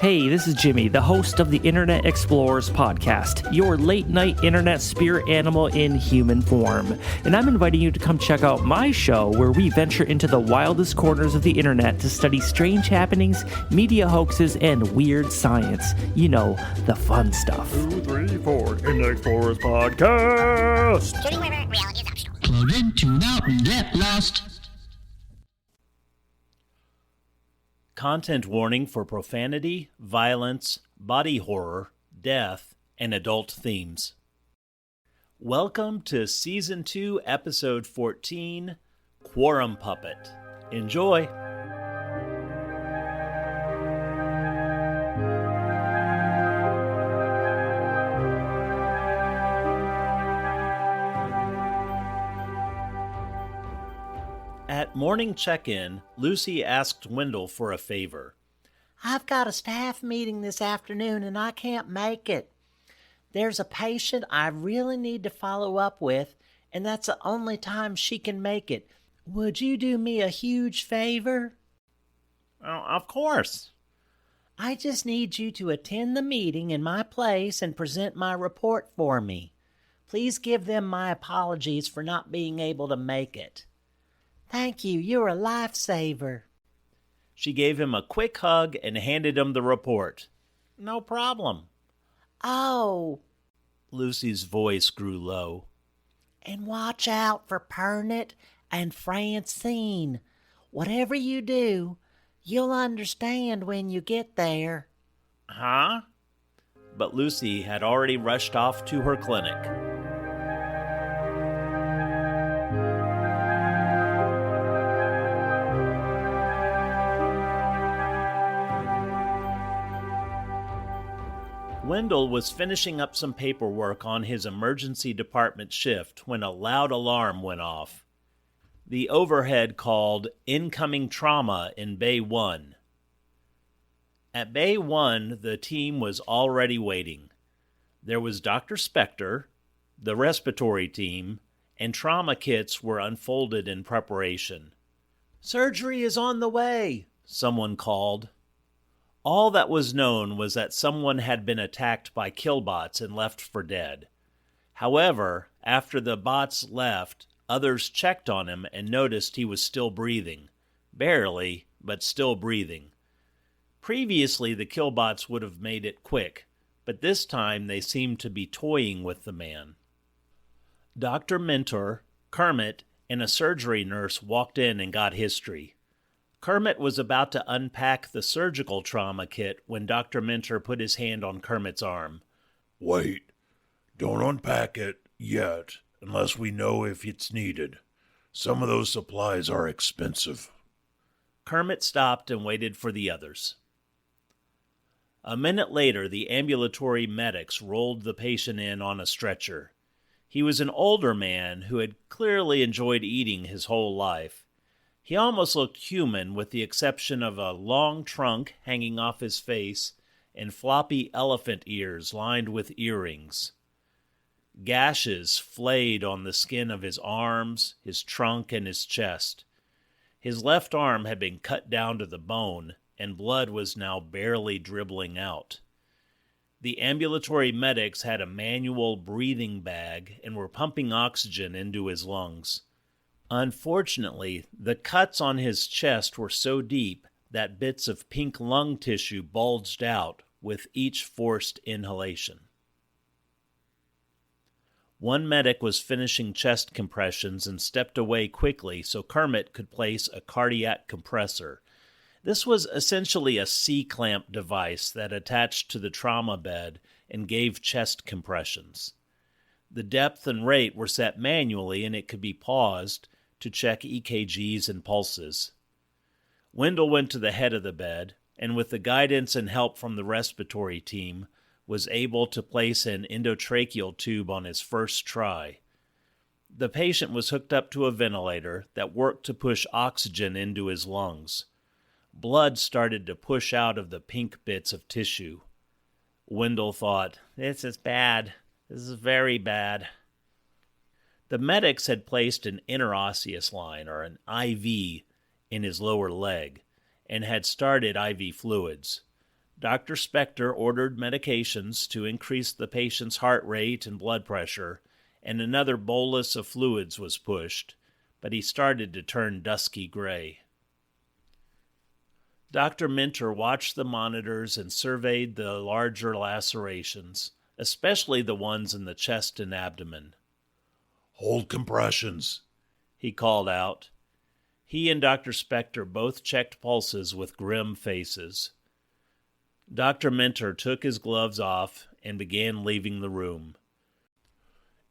Hey, this is Jimmy, the host of the Internet Explorers podcast, your late-night internet spirit animal in human form. And I'm inviting you to come check out my show where we venture into the wildest corners of the internet to study strange happenings, media hoaxes, and weird science. You know, the fun stuff. 2, 3, 4, Internet Explorers podcast! Tuning wherever reality is optional. Plug in, tune out, and get lost. Content warning for profanity, violence, body horror, death, and adult themes. Welcome to Season 2, Episode 14, Quorum Puppet. Enjoy! At morning check-in, Lucy asked Wendell for a favor. I've got a staff meeting this afternoon and I can't make it. There's a patient I really need to follow up with, and that's the only time she can make it. Would you do me a huge favor? Oh, of course. I just need you to attend the meeting in my place and present my report for me. Please give them my apologies for not being able to make it. Thank you. You're a lifesaver. She gave him a quick hug and handed him the report. No problem. Oh. Lucy's voice grew low. And watch out for Pernit and Francine. Whatever you do, you'll understand when you get there. Huh? But Lucy had already rushed off to her clinic. Wendell was finishing up some paperwork on his emergency department shift when a loud alarm went off. The overhead called incoming trauma in Bay 1. At Bay 1, the team was already waiting. There was Dr. Spector, the respiratory team, and trauma kits were unfolded in preparation. "Surgery is on the way," someone called. All that was known was that someone had been attacked by killbots and left for dead. However, after the bots left, others checked on him and noticed he was still breathing. Barely, but still breathing. Previously, the killbots would have made it quick, but this time they seemed to be toying with the man. Dr. Mentor, Kermit, and a surgery nurse walked in and got history. Kermit was about to unpack the surgical trauma kit when Dr. Mentor put his hand on Kermit's arm. Wait, don't unpack it yet, unless we know if it's needed. Some of those supplies are expensive. Kermit stopped and waited for the others. A minute later, the ambulatory medics rolled the patient in on a stretcher. He was an older man who had clearly enjoyed eating his whole life. He almost looked human with the exception of a long trunk hanging off his face and floppy elephant ears lined with earrings. Gashes flayed on the skin of his arms, his trunk, and his chest. His left arm had been cut down to the bone, and blood was now barely dribbling out. The ambulatory medics had a manual breathing bag and were pumping oxygen into his lungs. Unfortunately, the cuts on his chest were so deep that bits of pink lung tissue bulged out with each forced inhalation. One medic was finishing chest compressions and stepped away quickly so Kermit could place a cardiac compressor. This was essentially a C-clamp device that attached to the trauma bed and gave chest compressions. The depth and rate were set manually and it could be paused to check EKGs and pulses. Wendell went to the head of the bed, and with the guidance and help from the respiratory team, was able to place an endotracheal tube on his first try. The patient was hooked up to a ventilator that worked to push oxygen into his lungs. Blood started to push out of the pink bits of tissue. Wendell thought, "This is bad. This is very bad." The medics had placed an interosseous line, or an IV, in his lower leg, and had started IV fluids. Dr. Spector ordered medications to increase the patient's heart rate and blood pressure, and another bolus of fluids was pushed, but he started to turn dusky gray. Dr. Minter watched the monitors and surveyed the larger lacerations, especially the ones in the chest and abdomen. Hold compressions, he called out. He and Dr. Spector both checked pulses with grim faces. Dr. Minter took his gloves off and began leaving the room.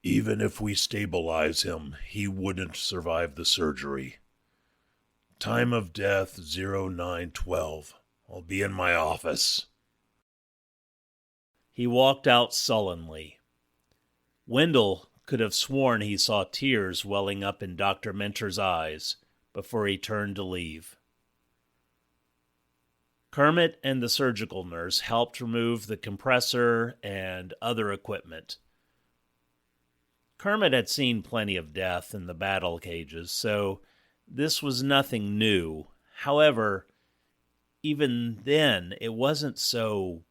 Even if we stabilize him, he wouldn't survive the surgery. Time of death 0912. I'll be in my office. He walked out sullenly. Wendell could have sworn he saw tears welling up in Dr. Minter's eyes before he turned to leave. Kermit and the surgical nurse helped remove the compressor and other equipment. Kermit had seen plenty of death in the battle cages, so this was nothing new. However, even then, it wasn't so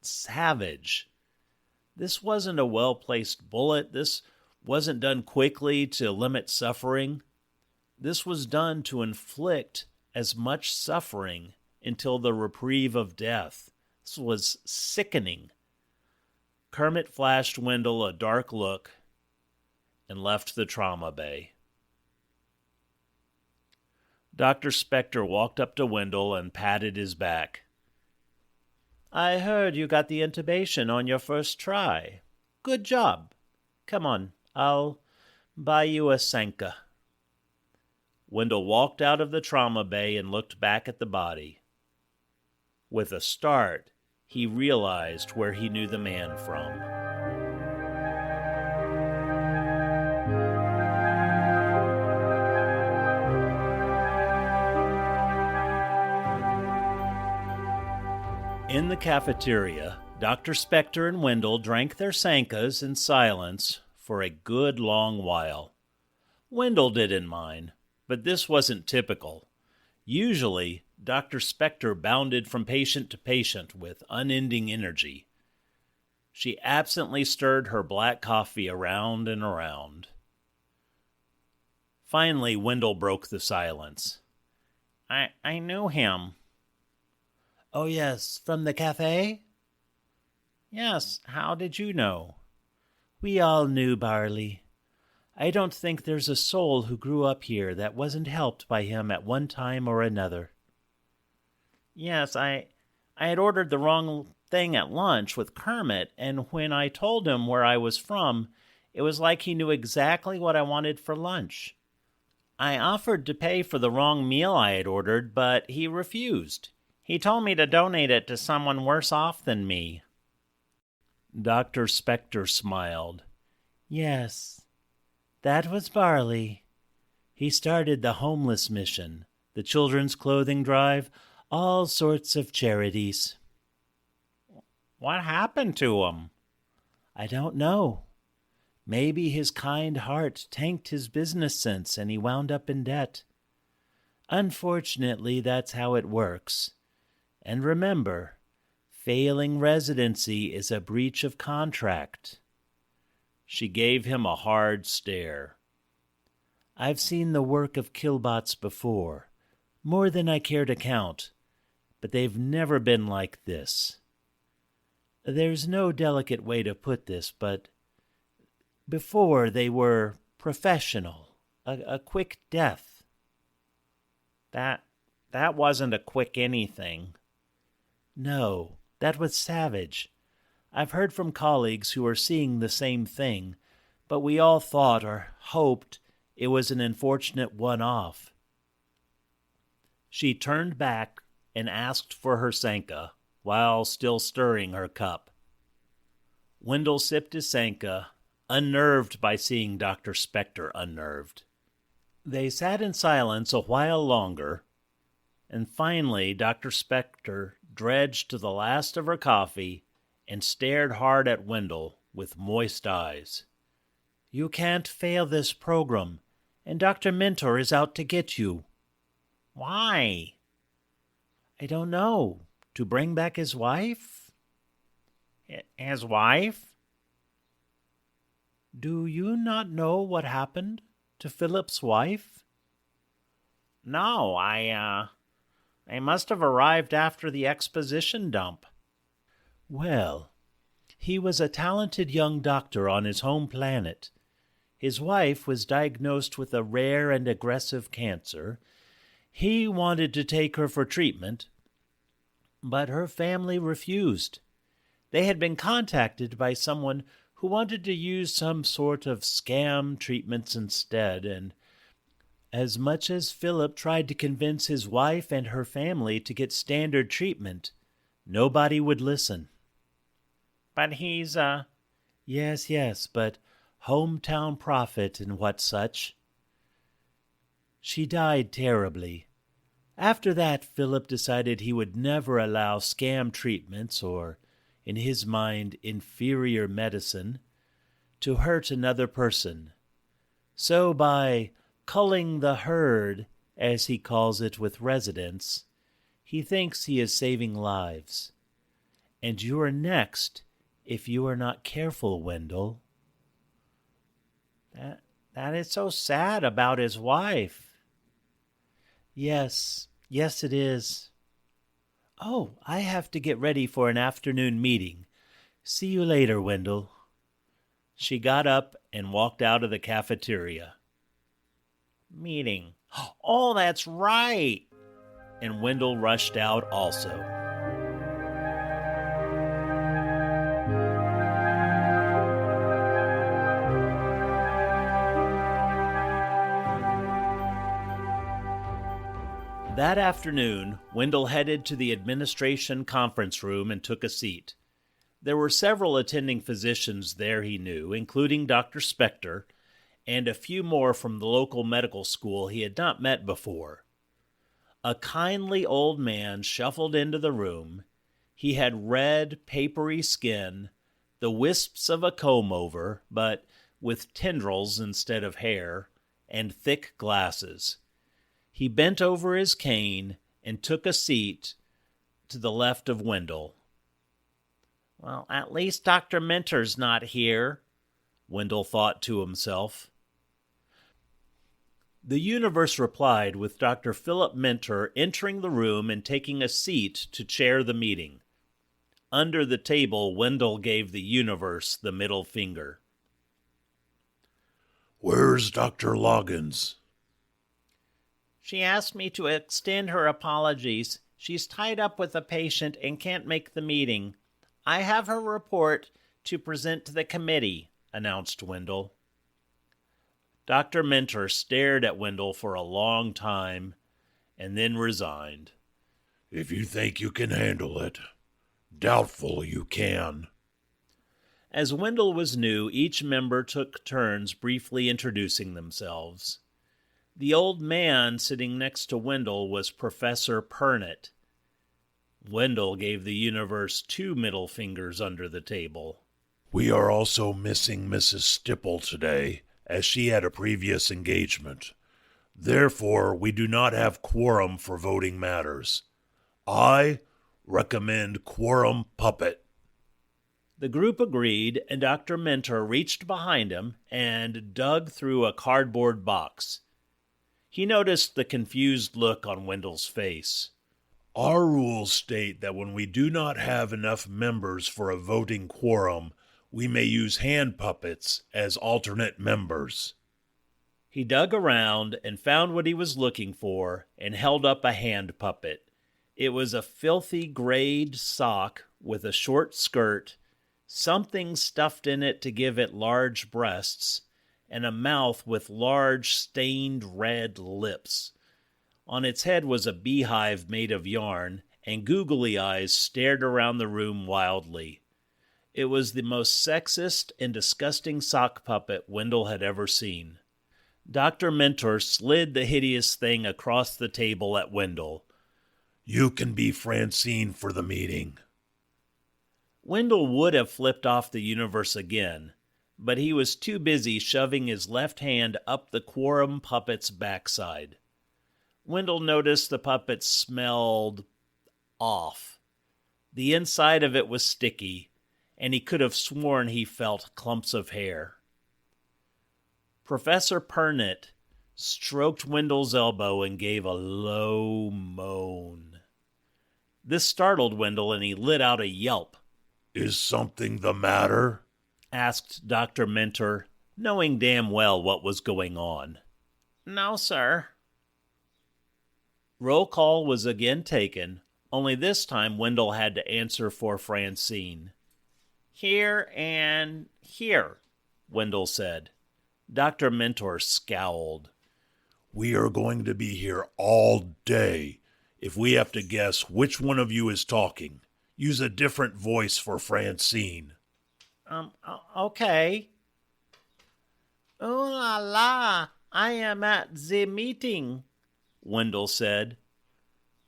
savage. This wasn't a well-placed bullet. This wasn't done quickly to limit suffering. This was done to inflict as much suffering until the reprieve of death. This was sickening. Kermit flashed Wendell a dark look and left the trauma bay. Dr. Spector walked up to Wendell and patted his back. I heard you got the intubation on your first try. Good job. Come on, I'll buy you a Sanka. Wendell walked out of the trauma bay and looked back at the body. With a start, he realized where he knew the man from. In the cafeteria, Dr. Spector and Wendell drank their Sankas in silence for a good long while. Wendell didn't mind, but this wasn't typical. Usually, Dr. Spector bounded from patient to patient with unending energy. She absently stirred her black coffee around and around. Finally, Wendell broke the silence. I knew him. Oh, yes, from the cafe? Yes, how did you know? We all knew Barley. I don't think there's a soul who grew up here that wasn't helped by him at one time or another. Yes, I had ordered the wrong thing at lunch with Kermit, and when I told him where I was from, it was like he knew exactly what I wanted for lunch. I offered to pay for the wrong meal I had ordered, but he refused. He told me to donate it to someone worse off than me. Dr. Spector smiled. Yes, that was Barley. He started the homeless mission, the children's clothing drive, all sorts of charities. What happened to him? I don't know. Maybe his kind heart tanked his business sense and he wound up in debt. Unfortunately, that's how it works. And remember, failing residency is a breach of contract. She gave him a hard stare. I've seen the work of killbots before, more than I care to count, but they've never been like this. There's no delicate way to put this, but before they were professional, a quick death. That wasn't a quick anything. No, that was savage. I've heard from colleagues who are seeing the same thing, but we all thought or hoped it was an unfortunate one-off. She turned back and asked for her Sanka, while still stirring her cup. Wendell sipped his Sanka, unnerved by seeing Dr. Spector unnerved. They sat in silence a while longer, and finally Dr. Spector dredged to the last of her coffee and stared hard at Wendell with moist eyes. You can't fail this program, and Dr. Minter is out to get you. Why? I don't know. To bring back his wife? His wife? Do you not know what happened to Philip's wife? No, I must have arrived after the exposition dump. Well, he was a talented young doctor on his home planet. His wife was diagnosed with a rare and aggressive cancer. He wanted to take her for treatment, but her family refused. They had been contacted by someone who wanted to use some sort of scam treatments instead, and as much as Philip tried to convince his wife and her family to get standard treatment, nobody would listen. But he's, Yes, but hometown prophet and what such. She died terribly. After that, Philip decided he would never allow scam treatments or, in his mind, inferior medicine to hurt another person. So by culling the herd, as he calls it with residents, he thinks he is saving lives. And you are next if you are not careful, Wendell. That is so sad about his wife. Yes, it is. Oh, I have to get ready for an afternoon meeting. See you later, Wendell. She got up and walked out of the cafeteria. Meeting. Oh, that's right. And Wendell rushed out also. That afternoon, Wendell headed to the administration conference room and took a seat. There were several attending physicians there he knew, including Dr. Spector, and a few more from the local medical school he had not met before. A kindly old man shuffled into the room. He had red, papery skin, the wisps of a comb-over, but with tendrils instead of hair, and thick glasses. He bent over his cane and took a seat to the left of Wendell. Well, at least Dr. Minter's not here, Wendell thought to himself. The universe replied with Dr. Philip Minter entering the room and taking a seat to chair the meeting. Under the table, Wendell gave the universe the middle finger. Where's Dr. Loggins? She asked me to extend her apologies. She's tied up with a patient and can't make the meeting. I have her report to present to the committee, announced Wendell. Dr. Minter stared at Wendell for a long time and then resigned. If you think you can handle it, doubtful you can. As Wendell was new, each member took turns briefly introducing themselves. The old man sitting next to Wendell was Professor Pernit. Wendell gave the universe 2 middle fingers under the table. We are also missing Mrs. Stipple today, as she had a previous engagement. Therefore, we do not have quorum for voting matters. I recommend quorum puppet. The group agreed, and Dr. Minter reached behind him and dug through a cardboard box. He noticed the confused look on Wendell's face. Our rules state that when we do not have enough members for a voting quorum, we may use hand puppets as alternate members. He dug around and found what he was looking for and held up a hand puppet. It was a filthy grayed sock with a short skirt, something stuffed in it to give it large breasts, and a mouth with large stained red lips. On its head was a beehive made of yarn, and googly eyes stared around the room wildly. It was the most sexist and disgusting sock puppet Wendell had ever seen. Dr. Minter slid the hideous thing across the table at Wendell. You can be Francine for the meeting. Wendell would have flipped off the universe again, but he was too busy shoving his left hand up the Quorum puppet's backside. Wendell noticed the puppet smelled off. The inside of it was sticky, and he could have sworn he felt clumps of hair. Professor Pernit stroked Wendell's elbow and gave a low moan. This startled Wendell, and he let out a yelp. Is something the matter? Asked Dr. Mentor, knowing damn well what was going on. No, sir. Roll call was again taken, only this time Wendell had to answer for Francine. Here and here, Wendell said. Dr. Mentor scowled. We are going to be here all day. If we have to guess which one of you is talking, use a different voice for Francine. Okay. Oh la la, I am at the meeting, Wendell said.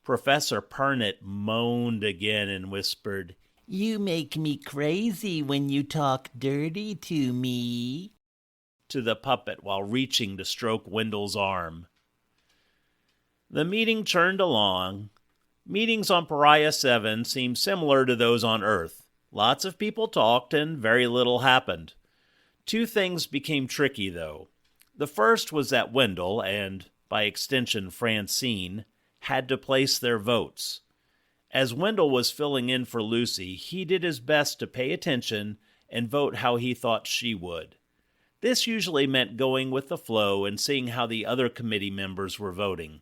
Professor Pernit moaned again and whispered, You make me crazy when you talk dirty to me, to the puppet while reaching to stroke Wendell's arm. The meeting churned along. Meetings on Pariah 7 seemed similar to those on Earth. Lots of people talked and very little happened. Two things became tricky, though. The first was that Wendell, and by extension Francine, had to place their votes. As Wendell was filling in for Lucy, he did his best to pay attention and vote how he thought she would. This usually meant going with the flow and seeing how the other committee members were voting.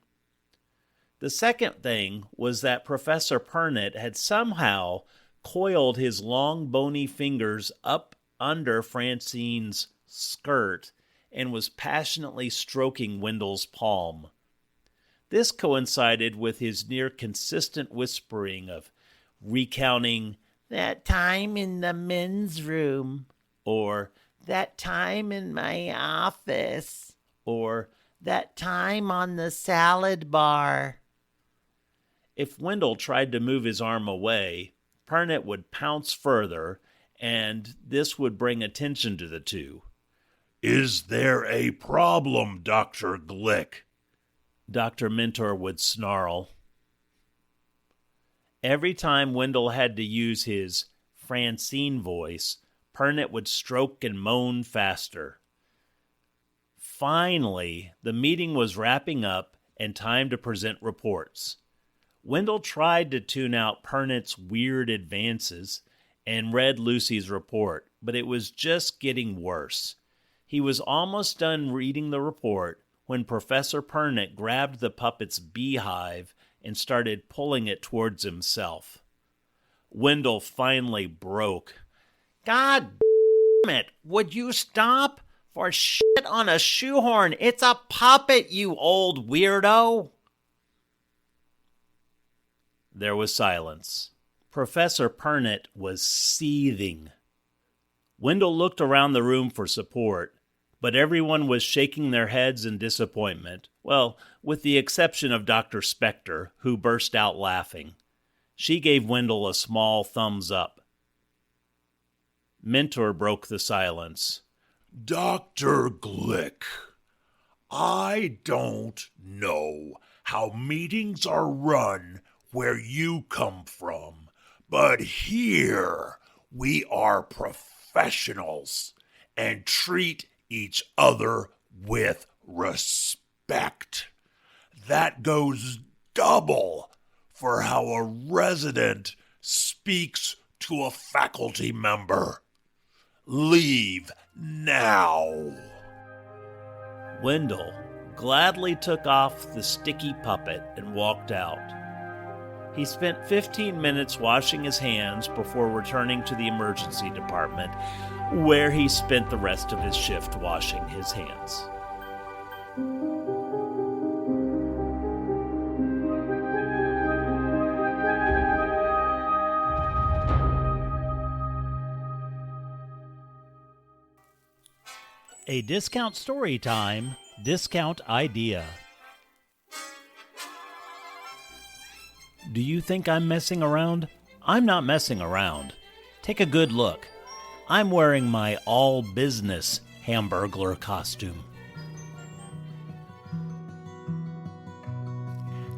The second thing was that Professor Pernit had somehow coiled his long bony fingers up under Francine's skirt and was passionately stroking Wendell's palm. This coincided with his near-consistent whispering of recounting that time in the men's room, or that time in my office, or that time on the salad bar. If Wendell tried to move his arm away, Pernit would pounce further, and this would bring attention to the two. Is there a problem, Dr. Glick? Dr. Mentor would snarl. Every time Wendell had to use his Francine voice, Pernit would stroke and moan faster. Finally, the meeting was wrapping up and time to present reports. Wendell tried to tune out Pernit's weird advances and read Lucy's report, but it was just getting worse. He was almost done reading the report when Professor Pernit grabbed the puppet's beehive and started pulling it towards himself. Wendell finally broke. God damn it, would you stop? For shit on a shoehorn, it's a puppet, you old weirdo. There was silence. Professor Pernit was seething. Wendell looked around the room for support, but everyone was shaking their heads in disappointment. Well, with the exception of Dr. Spector, who burst out laughing. She gave Wendell a small thumbs up. Mentor broke the silence. Dr. Glick, I don't know how meetings are run where you come from, but here we are professionals and treat each other with respect. That goes double for how a resident speaks to a faculty member. Leave now. Wendell gladly took off the sticky puppet and walked out. He spent 15 minutes washing his hands before returning to the emergency department, where he spent the rest of his shift washing his hands. A discount story time, discount idea. Do you think I'm messing around? I'm not messing around. Take a good look. I'm wearing my all-business Hamburglar costume.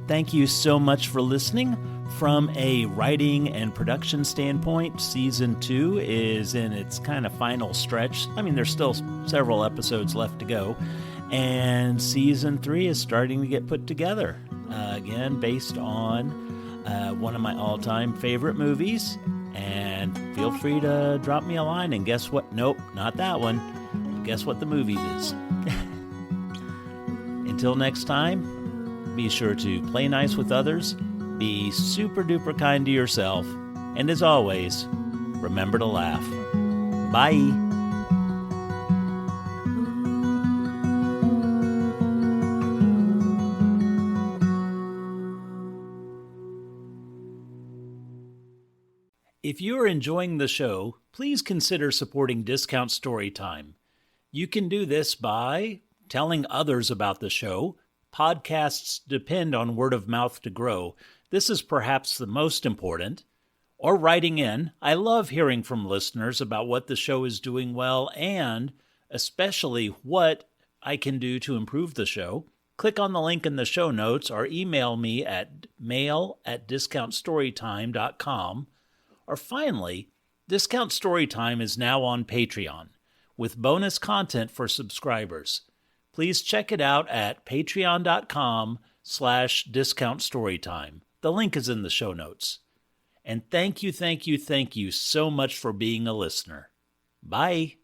Thank you so much for listening. From a writing and production standpoint, Season 2 is in its kind of final stretch. I mean, there's still several episodes left to go. And Season 3 is starting to get put together. Again, based on one of my all-time favorite movies. And feel free to drop me a line and guess what? Nope, not that one. Guess what the movie is. Until next time, be sure to play nice with others, be super duper kind to yourself, and as always, remember to laugh. Bye. If you are enjoying the show, please consider supporting Discount Storytime. You can do this by telling others about the show. Podcasts depend on word of mouth to grow. This is perhaps the most important. Or writing in. I love hearing from listeners about what the show is doing well and especially what I can do to improve the show. Click on the link in the show notes or email me at mail@discountstorytime.com. Or finally, Discount Storytime is now on Patreon with bonus content for subscribers. Please check it out at patreon.com/discountstorytime. The link is in the show notes. And thank you so much for being a listener. Bye.